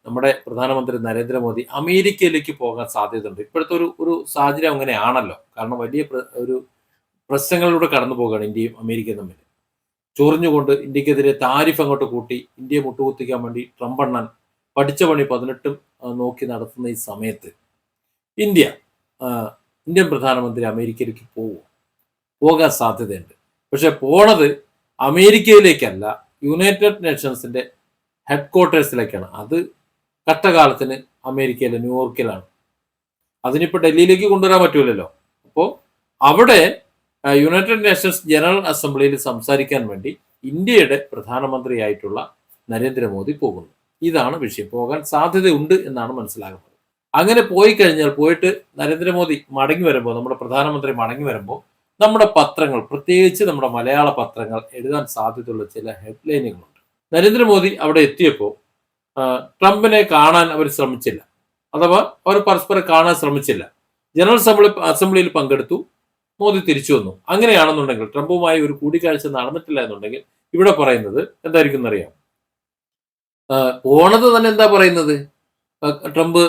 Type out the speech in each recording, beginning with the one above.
നമ്മുടെ പ്രധാനമന്ത്രി നരേന്ദ്രമോദി അമേരിക്കയിലേക്ക് പോകാൻ സാധ്യതയുണ്ട്. ഇപ്പോഴത്തെ ഒരു ഒരു സാഹചര്യം അങ്ങനെയാണല്ലോ. കാരണം വലിയ ഒരു പ്രശ്നങ്ങളിലൂടെ കടന്നു പോകുകയാണ് ഇന്ത്യയും അമേരിക്കയും തമ്മിൽ. ചൊറിഞ്ഞുകൊണ്ട് ഇന്ത്യക്കെതിരെ താരിഫ് അങ്ങോട്ട് കൂട്ടി ഇന്ത്യയെ മുട്ടുകുത്തിക്കാൻ വേണ്ടി ട്രംപ് അണ്ണൻ പഠിച്ച പണി 18 നോക്കി നടത്തുന്ന ഈ സമയത്ത് ഇന്ത്യ ഇന്ത്യൻ പ്രധാനമന്ത്രി അമേരിക്കയിലേക്ക് പോകാൻ സാധ്യതയുണ്ട്. പക്ഷെ പോണത് അമേരിക്കയിലേക്കല്ല, യുണൈറ്റഡ് നേഷൻസിന്റെ ഹെഡ് ക്വാർട്ടേഴ്സിലേക്കാണ്. അത് കഷ്ടകാലത്തിന് അമേരിക്കയിലെ ന്യൂയോർക്കിലാണ്. അതിനിപ്പോൾ ഡൽഹിയിലേക്ക് കൊണ്ടുവരാൻ പറ്റൂലല്ലോ. അപ്പോൾ അവിടെ യുണൈറ്റഡ് നേഷൻസ് ജനറൽ അസംബ്ലിയിൽ സംസാരിക്കാൻ വേണ്ടി ഇന്ത്യയുടെ പ്രധാനമന്ത്രിയായിട്ടുള്ള നരേന്ദ്രമോദി പോകുന്നു. ഇതാണ് വിഷയം. പോകാൻ സാധ്യതയുണ്ട് എന്നാണ് മനസ്സിലാകുന്നത്. അങ്ങനെ പോയി കഴിഞ്ഞാൽ, പോയിട്ട് നരേന്ദ്രമോദി മടങ്ങി വരുമ്പോൾ, നമ്മുടെ പ്രധാനമന്ത്രി മടങ്ങി വരുമ്പോൾ, നമ്മുടെ പത്രങ്ങൾ, പ്രത്യേകിച്ച് നമ്മുടെ മലയാള പത്രങ്ങൾ എഴുതാൻ സാധ്യതയുള്ള ചില ഹെഡ്ലൈനുകളുണ്ട്. നരേന്ദ്രമോദി അവിടെ എത്തിയപ്പോൾ ട്രംപിനെ കാണാൻ അവർ ശ്രമിച്ചില്ല, അഥവാ അവർ പരസ്പരം കാണാൻ ശ്രമിച്ചില്ല. ജനറൽ അസംബ്ലിയിൽ പങ്കെടുത്തു, മോദി തിരിച്ചു വന്നു. അങ്ങനെയാണെന്നുണ്ടെങ്കിൽ, ട്രംപുമായി ഒരു കൂടിക്കാഴ്ച നടന്നിട്ടില്ല എന്നുണ്ടെങ്കിൽ ഇവിടെ പറയുന്നത് എന്തായിരിക്കും എന്നറിയാം. പോണത് തന്നെ എന്താ പറയുന്നത്, ട്രംപ്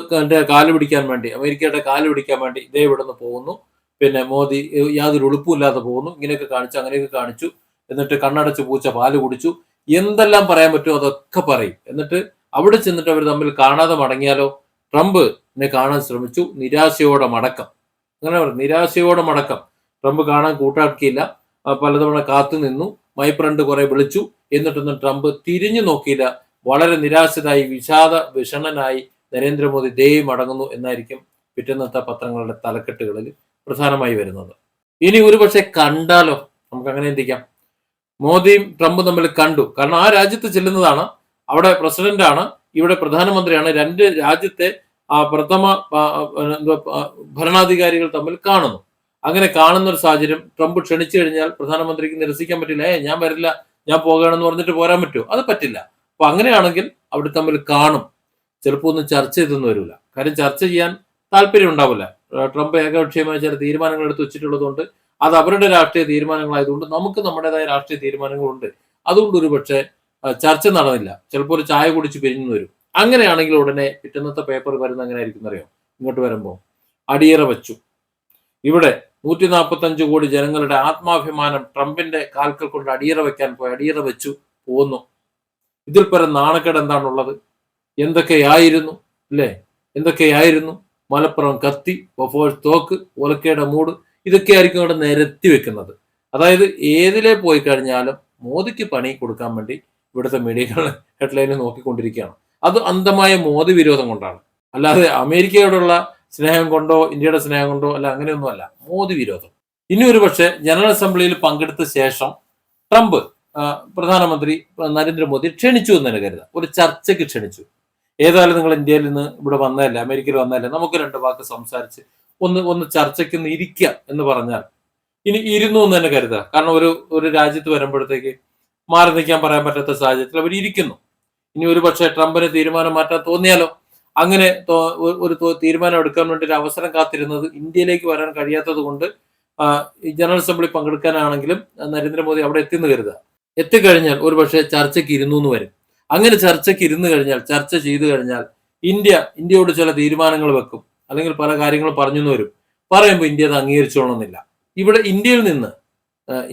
കാല് പിടിക്കാൻ വേണ്ടി, അമേരിക്കയുടെ കാല് പിടിക്കാൻ വേണ്ടി ഇതേ ഇവിടെ നിന്ന് പോകുന്നു, പിന്നെ മോദി യാതൊരു ഉളുപ്പുമില്ലാതെ പോകുന്നു, ഇങ്ങനെയൊക്കെ കാണിച്ചു, അങ്ങനെയൊക്കെ കാണിച്ചു, എന്നിട്ട് കണ്ണടച്ച് പൂച്ച പാല് കുടിച്ചു, എന്തെല്ലാം പറയാൻ പറ്റുമോ അതൊക്കെ പറയും. എന്നിട്ട് അവിടെ ചെന്നിട്ട് അവർ തമ്മിൽ കാണാതെ മടങ്ങിയാലോ, ട്രംപ് എന്നെ കാണാൻ ശ്രമിച്ചു, നിരാശയോടെ മടക്കം. അങ്ങനെ പറയും, നിരാശയോടെ മടക്കം. ട്രംപ് കാണാൻ കൂട്ടാക്കിയില്ല, പലതവണ കാത്തു നിന്നു, മൈപ്രണ്ട് കുറെ വിളിച്ചു, എന്നിട്ടൊന്നും ട്രംപ് തിരിഞ്ഞു നോക്കിയില്ല. വളരെ നിരാശരായി, വിഷണനായി നരേന്ദ്രമോദി മടങ്ങുന്നു എന്നായിരിക്കും പിറ്റേന്നത്തെ പത്രങ്ങളുടെ തലക്കെട്ടുകളിൽ പ്രധാനമായി വരുന്നത്. ഇനി ഒരുപക്ഷെ കണ്ടാലോ, നമുക്ക് അങ്ങനെ ചിന്തിക്കാം. മോദിയും ട്രംപും തമ്മിൽ കണ്ടു, കാരണം ആ രാജ്യത്ത് ചെല്ലുന്നതാണ്, അവിടെ പ്രസിഡന്റാണ്, ഇവിടെ പ്രധാനമന്ത്രിയാണ്, രണ്ട് രാജ്യത്തെ പ്രഥമ ഭരണാധികാരികൾ തമ്മിൽ കാണുന്നു. അങ്ങനെ കാണുന്ന ഒരു സാഹചര്യം, ട്രംപ് ക്ഷണിച്ചു കഴിഞ്ഞാൽ പ്രധാനമന്ത്രിക്ക് നിരസിക്കാൻ പറ്റില്ല. ഞാൻ വരില്ല, ഞാൻ പോകുകയാണെന്ന് പറഞ്ഞിട്ട് പോരാൻ പറ്റുമോ? അത് പറ്റില്ല. അപ്പൊ അങ്ങനെയാണെങ്കിൽ അവിടെ തമ്മിൽ കാണും. ചിലപ്പോൾ ഒന്നും ചർച്ച ചെയ്തൊന്നും വരില്ല. കാര്യം ചർച്ച ചെയ്യാൻ താല്പര്യം ഉണ്ടാവില്ല. ട്രംപ് ഏകപക്ഷീയമായ ചില തീരുമാനങ്ങൾ എടുത്ത് വെച്ചിട്ടുള്ളതുകൊണ്ട്, അത് അവരുടെ രാഷ്ട്രീയ തീരുമാനങ്ങളായതുകൊണ്ട് നമുക്ക് നമ്മുടേതായ രാഷ്ട്രീയ തീരുമാനങ്ങളുണ്ട്. അതുകൊണ്ട് ഒരു പക്ഷേ ചർച്ച നടന്നില്ല. ചിലപ്പോൾ ഒരു ചായ കുടിച്ച് പിരിഞ്ഞു വരും. അങ്ങനെയാണെങ്കിൽ ഉടനെ പിറ്റന്നത്തെ പേപ്പർ വരുന്ന എങ്ങനെ ആയിരിക്കും അറിയാം. ഇങ്ങോട്ട് വരുമ്പോൾ അടിയറ വെച്ചു. ഇവിടെ 145 കോടി ജനങ്ങളുടെ ആത്മാഭിമാനം ട്രംപിന്റെ കാൽക്കൽ കൊണ്ട് അടിയറ വെക്കാൻ പോയി, അടിയറ വെച്ചു പോന്നു. ഇതിൽ പരം നാണക്കേട് എന്താണുള്ളത്? എന്തൊക്കെയായിരുന്നു അല്ലേ, എന്തൊക്കെയായിരുന്നു? മലപ്പുറം കത്തി, ബഫോഴ്സ് തോക്ക്, ഒലക്കയുടെ മൂട്, ഇതൊക്കെയായിരിക്കും അവിടെ നിരത്തി വെക്കുന്നത്. അതായത് ഏതിലെ പോയി കഴിഞ്ഞാലും മോദിക്ക് പണി കൊടുക്കാൻ വേണ്ടി ഇവിടുത്തെ മീഡിയകൾ ഹെഡ്ലൈന് നോക്കിക്കൊണ്ടിരിക്കുകയാണ്. അത് അന്ധമായ മോദി വിരോധം കൊണ്ടാണ്, അല്ലാതെ അമേരിക്കയോടുള്ള സ്നേഹം കൊണ്ടോ ഇന്ത്യയുടെ സ്നേഹം കൊണ്ടോ അല്ല, അങ്ങനെയൊന്നുമല്ല, മോദി വിരോധം. ഇനി ഒരു പക്ഷേ ജനറൽ അസംബ്ലിയിൽ പങ്കെടുത്ത ശേഷം ട്രംപ് പ്രധാനമന്ത്രി നരേന്ദ്രമോദി ക്ഷണിച്ചു എന്ന് തന്നെ കരുതാം, ഒരു ചർച്ചയ്ക്ക് ക്ഷണിച്ചു. ഏതായാലും നിങ്ങൾ ഇന്ത്യയിൽ നിന്ന് ഇവിടെ വന്നതല്ലേ, അമേരിക്കയിൽ വന്നതല്ലേ, നമുക്ക് രണ്ട് വാക്ക് സംസാരിച്ച് ഒന്ന് ചർച്ചയ്ക്ക് ഒന്ന് ഇരിക്കുക എന്ന് പറഞ്ഞാൽ, ഇനി ഇരുന്നു എന്ന് തന്നെ കരുതുക. കാരണം ഒരു രാജ്യത്ത് വരുമ്പോഴത്തേക്ക് മാറി നിൽക്കാൻ പറയാൻ പറ്റാത്ത സാഹചര്യത്തിൽ അവർ ഇരിക്കുന്നു. ഇനി ഒരു പക്ഷേ ട്രംപിന് തീരുമാനം മാറ്റാൻ തോന്നിയാലോ? അങ്ങനെ ഒരു തീരുമാനം എടുക്കാൻ വേണ്ടി ഒരു അവസരം കാത്തിരുന്നത് ഇന്ത്യയിലേക്ക് വരാൻ കഴിയാത്തത് കൊണ്ട് ജനറൽ അസംബ്ലി പങ്കെടുക്കാനാണെങ്കിലും നരേന്ദ്രമോദി അവിടെ എത്തിന്ന് കരുതുക. എത്തിക്കഴിഞ്ഞാൽ ഒരു പക്ഷേ ചർച്ചയ്ക്ക് ഇരുന്നു എന്ന് വരും. അങ്ങനെ ചർച്ചയ്ക്ക് ഇരുന്ന് കഴിഞ്ഞാൽ, ചർച്ച ചെയ്തു കഴിഞ്ഞാൽ ഇന്ത്യയോട് ചില തീരുമാനങ്ങൾ വെക്കും, അല്ലെങ്കിൽ പല കാര്യങ്ങളും പറഞ്ഞു എന്ന് വരും. പറയുമ്പോൾ ഇന്ത്യ അത് അംഗീകരിച്ചോണമെന്നില്ല. ഇവിടെ ഇന്ത്യയിൽ നിന്ന്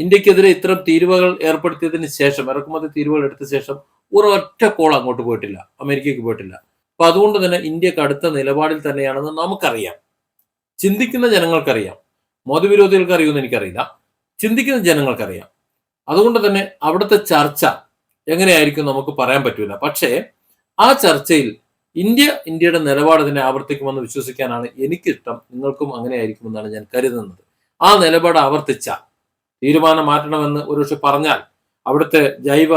ഇന്ത്യക്കെതിരെ ഇത്തരം തീരുവകൾ ഏർപ്പെടുത്തിയതിന് ശേഷം, ഇറക്കുമതി തീരുവകൾ എടുത്ത ശേഷം ഒരൊറ്റ കോൾ അങ്ങോട്ട് പോയിട്ടില്ല, അമേരിക്കയ്ക്ക് പോയിട്ടില്ല. അപ്പൊ അതുകൊണ്ട് തന്നെ ഇന്ത്യ കടുത്ത നിലപാടിൽ തന്നെയാണെന്ന് നമുക്കറിയാം, ചിന്തിക്കുന്ന ജനങ്ങൾക്കറിയാം. മോദി വിരോധികൾക്ക് അറിയുമെന്ന് എനിക്കറിയില്ല, ചിന്തിക്കുന്ന ജനങ്ങൾക്കറിയാം. അതുകൊണ്ട് തന്നെ അവിടുത്തെ ചർച്ച എങ്ങനെയായിരിക്കും നമുക്ക് പറയാൻ പറ്റൂല. പക്ഷേ ആ ചർച്ചയിൽ ഇന്ത്യയുടെ നിലപാട് തന്നെ ആവർത്തിക്കുമെന്ന് വിശ്വസിക്കാനാണ് എനിക്കിഷ്ടം. നിങ്ങൾക്കും അങ്ങനെ ആയിരിക്കുമെന്നാണ് ഞാൻ കരുതുന്നത്. ആ നിലപാട് ആവർത്തിച്ചാൽ, തീരുമാനം മാറ്റണമെന്ന് ഒരുപക്ഷെ പറഞ്ഞാൽ, അവിടുത്തെ ജൈവ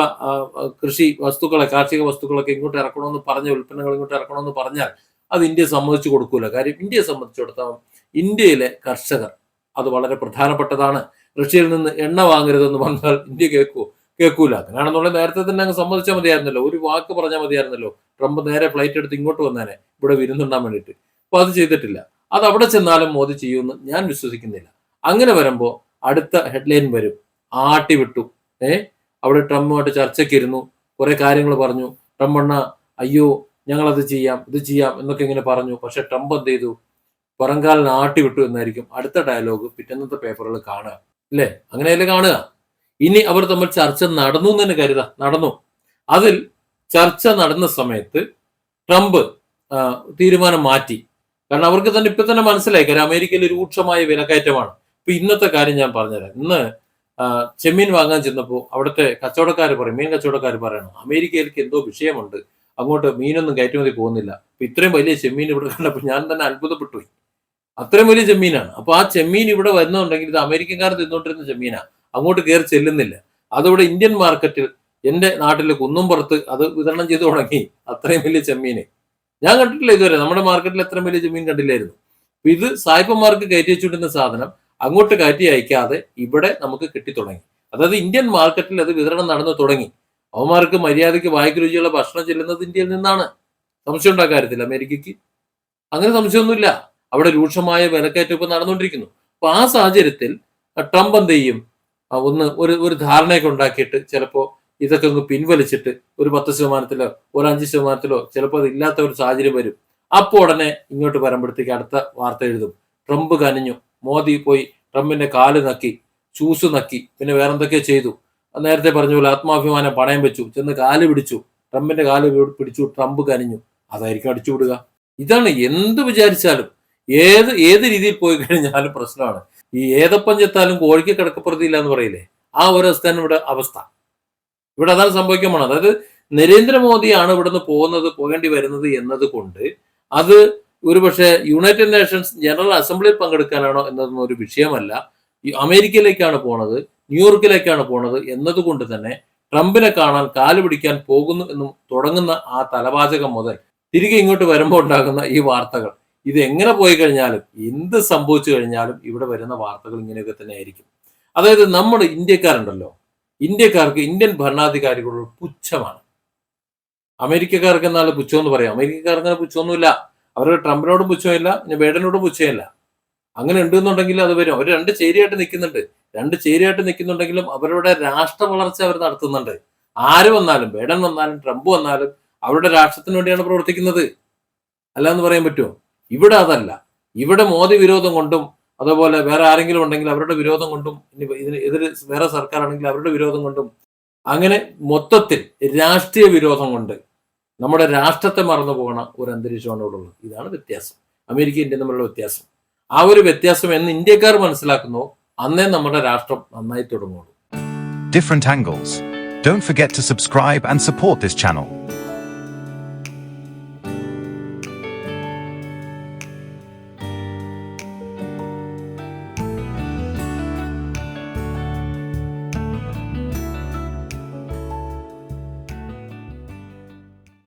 കൃഷി വസ്തുക്കളെ, കാർഷിക വസ്തുക്കളൊക്കെ ഇങ്ങോട്ട് ഇറക്കണമെന്ന് പറഞ്ഞ, ഉൽപ്പന്നങ്ങൾ ഇങ്ങോട്ട് ഇറക്കണമെന്ന് പറഞ്ഞാൽ അത് ഇന്ത്യ സമ്മതിച്ചു കൊടുക്കൂല. കാര്യം ഇന്ത്യയെ സംബന്ധിച്ചിടത്തോളം ഇന്ത്യയിലെ കർഷകർ അത് വളരെ പ്രധാനപ്പെട്ടതാണ്. റഷ്യയിൽ നിന്ന് എണ്ണ വാങ്ങരുതെന്ന് പറഞ്ഞാൽ ഇന്ത്യ കേൾക്കൂല. അങ്ങനെയാണെന്നുള്ളത് നേരത്തെ തന്നെ അങ്ങ് സമ്മതിച്ചാൽ മതിയായിരുന്നല്ലോ, ഒരു വാക്ക് പറഞ്ഞാൽ മതിയായിരുന്നല്ലോ. ട്രംപ് നേരെ ഫ്ലൈറ്റ് എടുത്ത് ഇങ്ങോട്ട് വന്നേനെ ഇവിടെ വിരുന്നുണ്ടാൻ വേണ്ടിയിട്ട്. അപ്പൊ അത് ചെയ്തിട്ടില്ല. അത് അവിടെ ചെന്നാലും മോദി ചെയ്യുമെന്ന് ഞാൻ വിശ്വസിക്കുന്നില്ല. അങ്ങനെ വരുമ്പോൾ അടുത്ത ഹെഡ്ലൈൻ വരും, ആട്ടിവിട്ടു. അവിടെ ട്രംപുമായിട്ട് ചർച്ചയ്ക്ക് ഇരുന്നു, കുറെ കാര്യങ്ങൾ പറഞ്ഞു. ട്രംപ് അയ്യോ ഞങ്ങളത് ചെയ്യാം, ഇത് ചെയ്യാം എന്നൊക്കെ ഇങ്ങനെ പറഞ്ഞു. പക്ഷെ ട്രംപ് എന്ത് ചെയ്തു? പുറംകാലിന് ആട്ടി വിട്ടു എന്നായിരിക്കും അടുത്ത ഡയലോഗ് പിറ്റന്നത്തെ പേപ്പറുകൾ കാണുക. അല്ലേ? അങ്ങനെയല്ലേ കാണുക. ഇനി അവർ തമ്മിൽ ചർച്ച നടന്നു എന്ന് തന്നെ കരുതാം. നടന്നു. അതിൽ ചർച്ച നടന്ന സമയത്ത് ട്രംപ് തീരുമാനം മാറ്റി. കാരണം അവർക്ക് തന്നെ ഇപ്പൊ തന്നെ മനസ്സിലായി, കാര്യം അമേരിക്കയിൽ രൂക്ഷമായ വിലക്കയറ്റമാണ്. ഇപ്പൊ ഇന്നത്തെ കാര്യം ഞാൻ പറഞ്ഞുതരാം. ഇന്ന് ചെമ്മീൻ വാങ്ങാൻ ചെന്നപ്പോൾ അവിടുത്തെ കച്ചവടക്കാർ പറയും, മീൻ കച്ചവടക്കാർ പറയണം, അമേരിക്കയിലേക്ക് എന്തോ വിഷയമുണ്ട്, അങ്ങോട്ട് മീനൊന്നും കയറ്റുമതി പോകുന്നില്ല. അപ്പൊ ഇത്രയും വലിയ ചെമ്മീൻ ഇവിടെ കണ്ടപ്പോൾ ഞാൻ തന്നെ അത്ഭുതപ്പെട്ടു പോയി. അത്രയും വലിയ ചെമ്മീനാണ്. അപ്പൊ ആ ചെമ്മീൻ ഇവിടെ വരുന്നുണ്ടെങ്കിൽ ഇത് അമേരിക്കക്കാർ തിന്നോണ്ടിരുന്ന ചെമ്മീനാണ്, അങ്ങോട്ട് കയറി ചെല്ലുന്നില്ല. അതിവിടെ ഇന്ത്യൻ മാർക്കറ്റിൽ എന്റെ നാട്ടിലെ കുന്നുംപുറത്ത് അത് വിതരണം ചെയ്തു തുടങ്ങി. അത്രയും വലിയ ചെമ്മീന് ഞാൻ കണ്ടിട്ടില്ല ഇതുവരെ. നമ്മുടെ മാർക്കറ്റിൽ അത്രയും വലിയ ചെമ്മീൻ കണ്ടില്ലായിരുന്നു. അപ്പൊ ഇത് സായിപ്പന്മാർക്ക് കയറ്റി വെച്ചുകൊണ്ടിരുന്ന സാധനം അങ്ങോട്ട് കയറ്റി അയക്കാതെ ഇവിടെ നമുക്ക് കിട്ടിത്തുടങ്ങി. അതായത് ഇന്ത്യൻ മാർക്കറ്റിൽ അത് വിതരണം നടന്നു തുടങ്ങി. അവന്മാർക്ക് മര്യാദയ്ക്ക് വായ്ക്ക് രുചിയുള്ള ഭക്ഷണം ചെല്ലുന്നത് ഇന്ത്യയിൽ നിന്നാണ്. സംശയം ഉണ്ടാ കാര്യത്തിൽ അമേരിക്കയ്ക്ക് അങ്ങനെ സംശയമൊന്നുമില്ല. അവിടെ രൂക്ഷമായ വിലക്കയറ്റം ഇപ്പൊ നടന്നുകൊണ്ടിരിക്കുന്നു. അപ്പൊ ആ സാഹചര്യത്തിൽ ട്രംപ് എന്ത് ചെയ്യും? ഒരു ധാരണയൊക്കെ ഉണ്ടാക്കിയിട്ട് ചിലപ്പോ ഇതൊക്കെ ഒന്ന് പിൻവലിച്ചിട്ട് ഒരു 10%, ഒരു 5%, ചിലപ്പോൾ അത് ഇല്ലാത്ത ഒരു സാഹചര്യം വരും. അപ്പോൾ ഉടനെ ഇങ്ങോട്ട് വരുമ്പോഴത്തേക്ക് അടുത്ത വാർത്ത എഴുതും, ട്രംപ് കനിഞ്ഞു, മോദി പോയി ട്രംപിന്റെ കാല് നക്കി, ഷൂസ് നക്കി, പിന്നെ വേറെന്തൊക്കെ ചെയ്തു. നേരത്തെ പറഞ്ഞ പോലെ ആത്മാഭിമാനം പണയം വെച്ചു, ചെന്ന് കാല് പിടിച്ചു, ട്രംപിന്റെ കാല് പിടിച്ചു, ട്രംപ് കനിഞ്ഞു. അതായിരിക്കും അടിച്ചുവിടുക. ഇതാണ് എന്ത് വിചാരിച്ചാലും ഏത് രീതിയിൽ പോയി കഴിഞ്ഞാലും പ്രശ്നമാണ്. ഈ ഏതപ്പം ചെത്താലും കോഴിക്ക് കിടക്കപ്പുറത്തില്ല എന്ന് പറയില്ലേ, ആ ഒരു അവസ്ഥയാണ് ഇവിടെ അവസ്ഥ. ഇവിടെ അതാണ് സംഭവിക്കാൻ പോണത്. അതായത് നരേന്ദ്രമോദിയാണ് ഇവിടുന്ന് പോകേണ്ടി വരുന്നത് എന്നത് കൊണ്ട് അത് ഒരുപക്ഷെ യുണൈറ്റഡ് നേഷൻസ് ജനറൽ അസംബ്ലിയിൽ പങ്കെടുക്കാനാണോ എന്നതൊന്നും ഒരു വിഷയമല്ല. ഈ അമേരിക്കയിലേക്കാണ് പോണത്, ന്യൂയോർക്കിലേക്കാണ് പോണത് എന്നതുകൊണ്ട് തന്നെ ട്രംപിനെ കാണാൻ കാല് പിടിക്കാൻ പോകുന്നു എന്നും തുടങ്ങുന്ന ആ തലവാചകം മുതൽ തിരികെ ഇങ്ങോട്ട് വരുമ്പോൾ ഉണ്ടാകുന്ന ഈ വാർത്തകൾ, ഇത് എങ്ങനെ പോയി കഴിഞ്ഞാലും എന്ത് സംഭവിച്ചു കഴിഞ്ഞാലും ഇവിടെ വരുന്ന വാർത്തകൾ ഇങ്ങനെയൊക്കെ തന്നെ ആയിരിക്കും. അതായത് നമ്മൾ ഇന്ത്യക്കാരുണ്ടല്ലോ, ഇന്ത്യക്കാർക്ക് ഇന്ത്യൻ ഭരണാധികാരികളോട് പുച്ഛമാണ്. അമേരിക്കക്കാർക്ക് എന്നാൽ പുച്ഛം എന്ന് പറയാം. അമേരിക്കക്കാർക്ക് അങ്ങനെ പുച്ഛമൊന്നുമില്ല. അവർക്ക് ട്രംപിനോടും പുച്ഛമില്ല, ഇനി ബൈഡനോടും പുച്ഛമില്ല. അങ്ങനെ ഉണ്ടെന്നുണ്ടെങ്കിൽ അത് വരും. അവർ രണ്ട് ചേരിയായിട്ട് നിൽക്കുന്നുണ്ടെങ്കിലും അവരുടെ രാഷ്ട്ര വളർച്ച അവർ നടത്തുന്നുണ്ട്. ആര് വന്നാലും, ബൈഡൻ വന്നാലും ട്രംപ് വന്നാലും അവരുടെ രാഷ്ട്രത്തിന് വേണ്ടിയാണ് പ്രവർത്തിക്കുന്നത്. അല്ലാന്ന് പറയാൻ പറ്റുമോ? ഇവിടെ അതല്ല. ഇവിടെ മോദി വിരോധം കൊണ്ടും അതുപോലെ വേറെ ആരെങ്കിലും ഉണ്ടെങ്കിൽ അവരുടെ വിരോധം കൊണ്ടും, ഇനി ഇതിന് എതിര് വേറെ സർക്കാർ ആണെങ്കിൽ അവരുടെ വിരോധം കൊണ്ടും, അങ്ങനെ മൊത്തത്തിൽ രാഷ്ട്രീയ വിരോധം കൊണ്ട് നമ്മുടെ രാഷ്ട്രത്തെ മറന്നു പോകുന്ന ഒരു അന്തരീക്ഷമാണ് ഇവിടെ ഉള്ളത്. ഇതാണ് വ്യത്യാസം, അമേരിക്ക ഇന്ത്യ തമ്മിലുള്ള വ്യത്യാസം. ആ ഒരു വ്യത്യാസം എന്ന് ഇന്ത്യക്കാർ മനസ്സിലാക്കുന്നു, അന്നേ നമ്മുടെ രാഷ്ട്രം നന്നായി തുടങ്ങുള്ളൂ. Different angles. Don't forget to subscribe and support this channel.